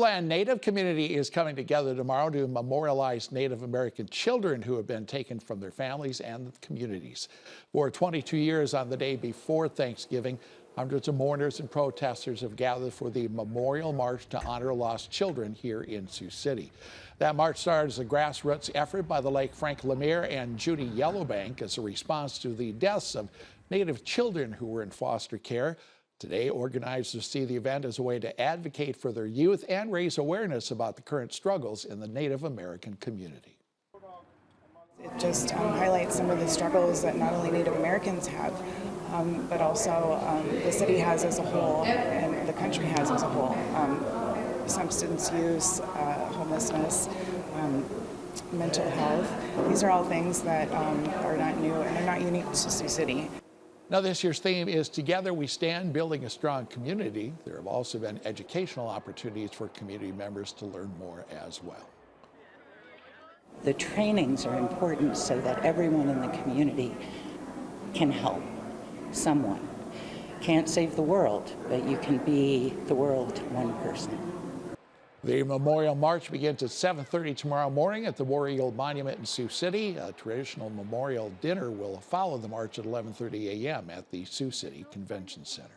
Siouxland Native community is coming together tomorrow to memorialize Native American children who have been taken from their families and communities. For 22 years, on the day before Thanksgiving, hundreds of mourners and protesters have gathered for the Memorial March to honor lost children here in Sioux City. That march started as a grassroots effort by the late Frank Lemire and Judy Yellowbank as a response to the deaths of Native children who were in foster care. Today, organizers see the event as a way to advocate for their youth and raise awareness about the current struggles in the Native American community. It just highlights some of the struggles that not only Native Americans have, but also the city has as a whole and the country has as a whole. Substance use, homelessness, mental health. These are all things that are not new and they're not unique to Sioux City. Now, this year's theme is Together We Stand, Building a Strong Community. There have also been educational opportunities for community members to learn more as well. The trainings are important so that everyone in the community can help someone. Can't save the world, but you can be the world to one person. The Memorial March begins at 7:30 tomorrow morning at the War Eagle Monument in Sioux City. A traditional memorial dinner will follow the march at 11:30 a.m. at the Sioux City Convention Center.